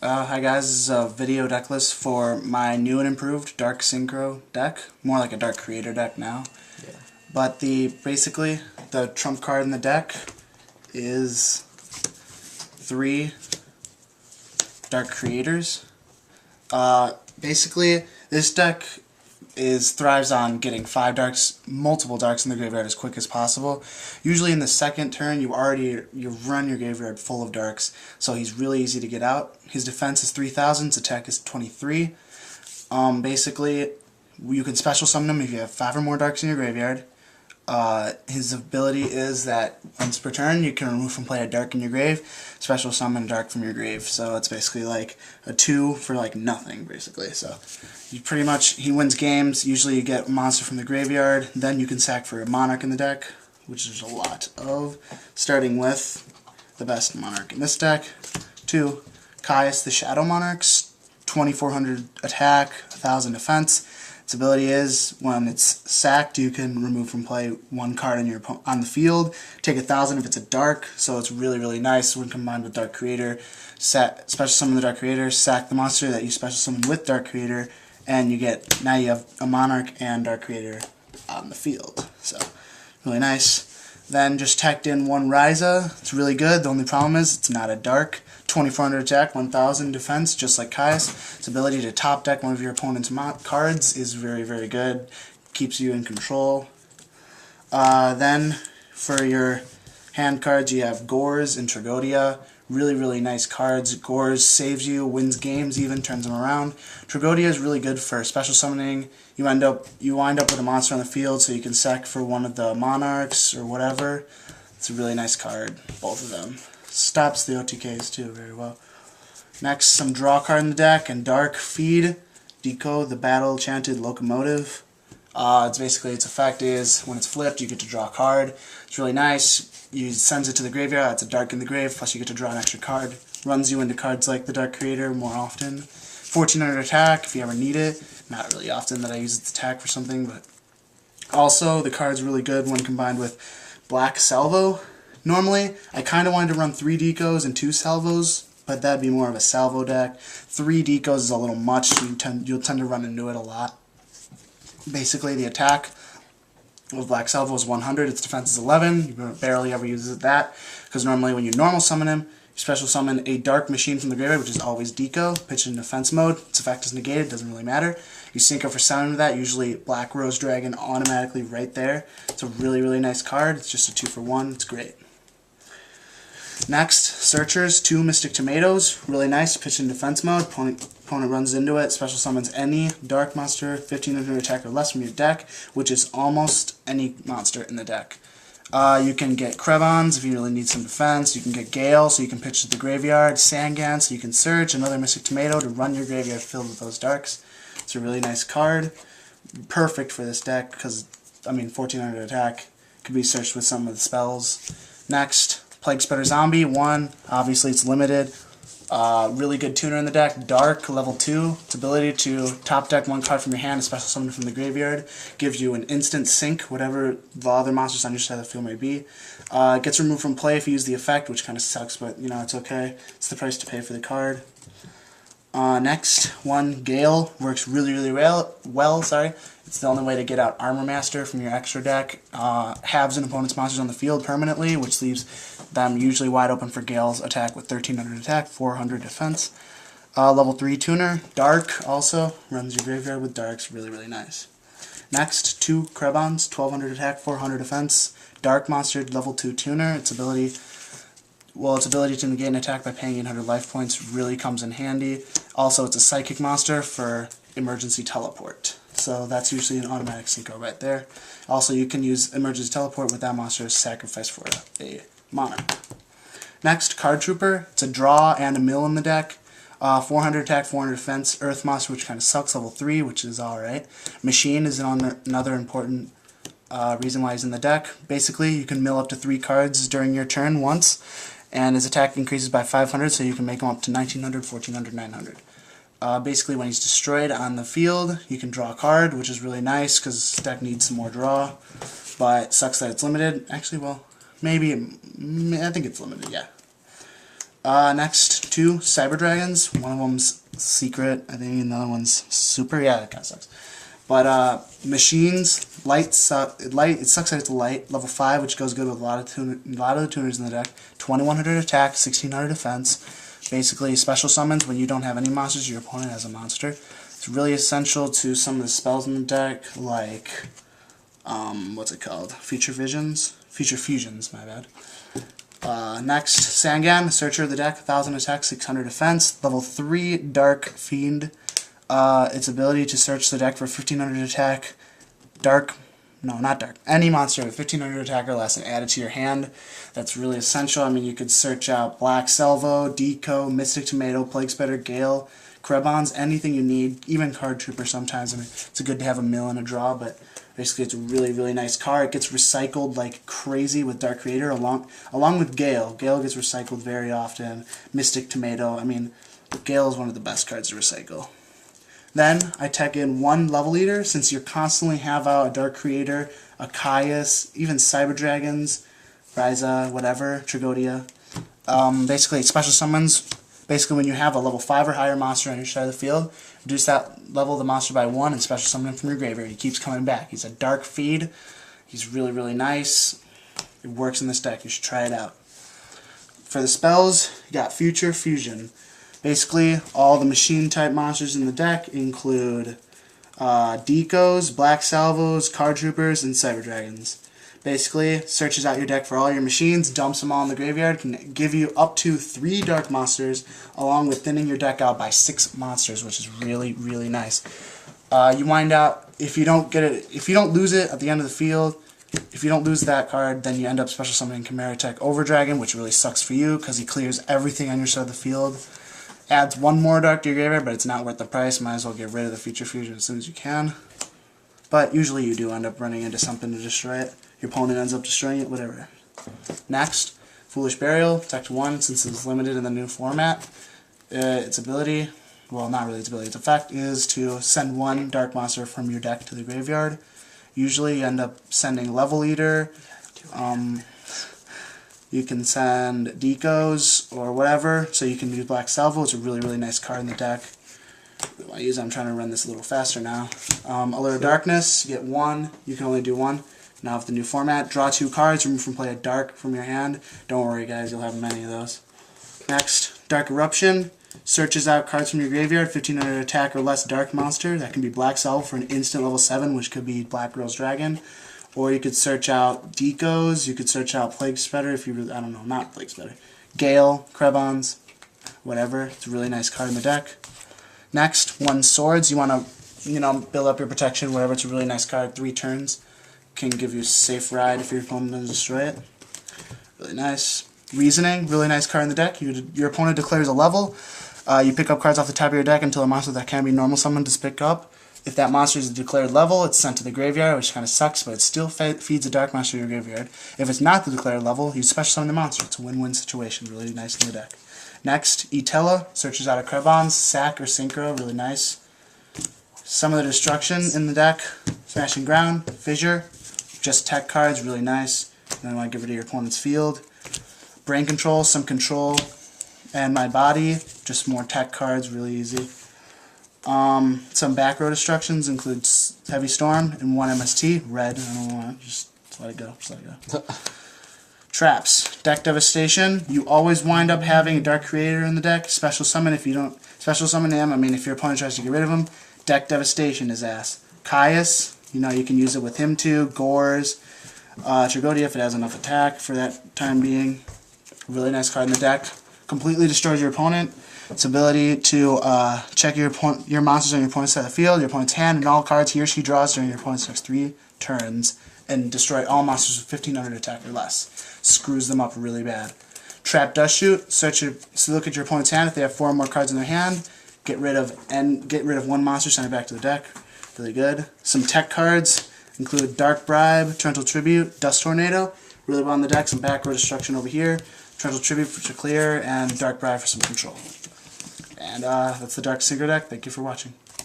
Hi guys, this is a video deck list for my new and improved Dark Synchro deck. More like a Dark Creator deck now. Yeah. But basically, the trump card in the deck is 3 Dark Creators. Basically, this deck thrives on getting 5 darks, multiple darks in the graveyard as quick as possible. Usually in the second turn, you've run your graveyard full of darks, so he's really easy to get out. His defense is 3,000, his attack is 23. Basically, you can special summon him if you have 5 or more darks in your graveyard. His ability is that once per turn you can remove from play a dark in your grave, special summon a dark from your grave. So it's basically like a 2 for like nothing, basically. So he wins games. Usually you get a monster from the graveyard, then you can sack for a monarch in the deck, which there's a lot of, starting with the best monarch in this deck. 2, Caius the Shadow Monarchs, 2400 attack, 1000 defense. Its ability is, when it's sacked, you can remove from play 1 card on the field. Take 1,000 if it's a dark, so it's really, really nice when combined with Dark Creator. Special summon the Dark Creator, sack the monster that you special summon with Dark Creator, and now you have a Monarch and Dark Creator on the field. So, really nice. Then just tacked in 1 Ryza. It's really good. The only problem is it's not a dark. 2400 attack, 1000 defense, just like Caius. Its ability to top deck one of your opponent's cards is very, very good. Keeps you in control. Then for your hand cards, you have Gores and Tragodia. Really, really nice cards. Gores saves you, wins games even, turns them around. Tragodia is really good for special summoning. You wind up with a monster on the field, so you can sack for one of the monarchs or whatever. It's a really nice card, both of them. Stops the OTKs too very well. Next, some draw card in the deck, and Dark Feed Deco, the Battle Enchanted Locomotive. Its effect is when it's flipped, you get to draw a card. It's really nice. You sends it to the graveyard. It's a dark in the grave. Plus, you get to draw an extra card. Runs you into cards like the Dark Creator more often. 1400 attack if you ever need it. Not really often that I use its attack for something, but also the card's really good when combined with Black Salvo. Normally, I kind of wanted to run 3 Decos and 2 Salvos, but that'd be more of a Salvo deck. 3 Decos is a little much. You'll tend to run into it a lot. Basically, the attack of Black Salvo is 100. Its defense is 11. You barely ever use that, because normally when you normal summon him, you special summon a Dark Machine from the graveyard, which is always Deco, pitch in defense mode. Its effect is negated. Doesn't really matter. You Synchro for 7 into that, usually Black Rose Dragon automatically right there. It's a really, really nice card. It's just a 2 for 1. It's great. Next, Searchers, 2 Mystic Tomatoes, really nice, pitch in defense mode, opponent runs into it, special summons any dark monster, 1500 attack or less from your deck, which is almost any monster in the deck. You can get Krebons if you really need some defense, you can get Gale so you can pitch to the graveyard, Sangan so you can search, another Mystic Tomato to run your graveyard filled with those darks. It's a really nice card, perfect for this deck because, 1400 attack, could be searched with some of the spells. Next, Plague Spreader Zombie, 1, obviously it's limited. Really good tuner in the deck. Dark, level 2. Its ability to top deck 1 card from your hand and special summon from the graveyard. Gives you an instant sync, whatever the other monsters on your side of the field may be. It gets removed from play if you use the effect, which kind of sucks, but it's okay. It's the price to pay for the card. Next, 1 Gale, works really, really well. It's the only way to get out Armor Master from your extra deck. Halves an opponent's monsters on the field permanently, which leaves them usually wide open for Gale's attack with 1300 attack, 400 defense. Level 3 Tuner, Dark also, runs your graveyard with darks, really, really nice. Next, 2 Krebons, 1200 attack, 400 defense. Dark monster, level 2 Tuner. Its ability to negate an attack by paying 800 life points really comes in handy. Also, it's a psychic monster for emergency teleport. So that's usually an automatic synchro right there. Also, you can use emergency teleport with that monster as sacrifice for a monarch. Next, Card Trooper. It's a draw and a mill in the deck. 400 attack, 400 defense. Earth monster, which kind of sucks, level 3, which is alright. Machine is another important reason why he's in the deck. Basically, you can mill up to 3 cards during your turn once, and his attack increases by 500, so you can make him up to 1900, 1400, 900. Basically, when he's destroyed on the field, you can draw a card, which is really nice because this deck needs some more draw, but it sucks that it's limited. Actually, well, maybe, I think it's limited, yeah. Next, two Cyber Dragons. One of them's secret, I think, and the other one's super. Yeah, that kind of sucks. But machines, it sucks that it's light. Level 5, which goes good with a lot of the tuners in the deck. 2100 attack, 1600 defense. Basically, special summons when you don't have any monsters, your opponent has a monster. It's really essential to some of the spells in the deck, like what's it called? Future Fusions, my bad. Next, Sangan, Searcher of the deck, 1000 attack, 600 defense. Level 3, Dark Fiend. Its ability to search the deck for 1500 attack, any monster with 1500 attack or less and add it to your hand. That's really essential. I mean, you could search out Black Salvo, Deco, Mystic Tomato, Plague Spider, Gale, Krebons, anything you need, even Card Trooper sometimes. I mean, it's good to have a mill and a draw, but basically it's a really, really nice card. It gets recycled like crazy with Dark Creator along with Gale. Gale gets recycled very often. Mystic Tomato, I mean, Gale is one of the best cards to recycle. Then I tech in one level leader, since you constantly have out a Dark Creator, a Caius, even Cyber Dragons, Ryza, whatever, Trigodia. Basically, special summons. Basically, when you have a level 5 or higher monster on your side of the field, reduce that level of the monster by 1 and special summon him from your graveyard. He keeps coming back. He's a Dark Feed. He's really, really nice. It works in this deck. You should try it out. For the spells, you got Future Fusion. Basically, all the machine-type monsters in the deck include Decos, Black Salvos, Card Troopers, and Cyber Dragons. Basically, searches out your deck for all your machines, dumps them all in the graveyard, can give you up to 3 dark monsters, along with thinning your deck out by 6 monsters, which is really, really nice. You wind out, if you don't lose it at the end of the field, if you don't lose that card, then you end up special summoning Chimera Tech Overdragon, which really sucks for you, because he clears everything on your side of the field. Adds 1 more dark to your graveyard, but it's not worth the price. Might as well get rid of the Future Fusion as soon as you can. But usually you do end up running into something to destroy it. Your opponent ends up destroying it, whatever. Next, Foolish Burial, Tech 1, since it's limited in the new format. Its ability, well, not really its ability, its effect is to send 1 dark monster from your deck to the graveyard. Usually you end up sending Level Leader. You can send Decos or whatever, so you can use Black Salvo. It's a really, really nice card in the deck. I'm trying to run this a little faster now. Allure of Darkness, you get 1. You can only do 1. Now with the new format, draw 2 cards, remove from play a dark from your hand. Don't worry guys, you'll have many of those. Next, Dark Eruption. Searches out cards from your graveyard, 1500 attack or less dark monster. That can be Black Salvo for an instant level 7, which could be Black Girl's Dragon. Or you could search out Decos, you could search out Plague Spider if you really, I don't know, not Plague Spider. Gale, Krebons, whatever. It's a really nice card in the deck. Next, 1 Swords. You want to, build up your protection, whatever. It's a really nice card. 3 turns. Can give you a safe ride if your opponent doesn't destroy it. Really nice. Reasoning, really nice card in the deck. Your opponent declares a level. You pick up cards off the top of your deck until a monster that can be normal summoned is picked up. If that monster is a declared level, it's sent to the graveyard, which kind of sucks, but it still feeds a dark monster to your graveyard. If it's not the declared level, you special summon the monster. It's a win-win situation, really nice in the deck. Next, Itella, searches out a Krebons, Sack or Synchro, really nice. Some of the destruction in the deck, Smashing Ground, Fissure, just tech cards, really nice. Then I want to give it to your opponent's field. Brain Control, some control, and My Body, just more tech cards, really easy. Some back row destructions includes Heavy Storm and 1 MST, red, I don't know why, just let it go, Traps, Deck Devastation, you always wind up having a Dark Creator in the deck, special summon if you don't, special summon him, if your opponent tries to get rid of him, Deck Devastation his ass. Caius, you can use it with him too, Gores, Trigodia if it has enough attack for that time being, really nice card in the deck, completely destroys your opponent. Its ability to check your monsters on your opponent's side of the field, your opponent's hand, and all cards he or she draws during your opponent's next 3 turns, and destroy all monsters with 1500 attack or less. Screws them up really bad. Trap Dust Shoot. Look at your opponent's hand. If they have 4 or more cards in their hand, get rid of 1 monster, send it back to the deck. Really good. Some tech cards include Dark Bribe, Torrential Tribute, Dust Tornado. Really well in the deck. Some back row destruction over here. Torrential Tribute for clear, and Dark Bribe for some control. And that's the Dark Synchro deck. Thank you for watching.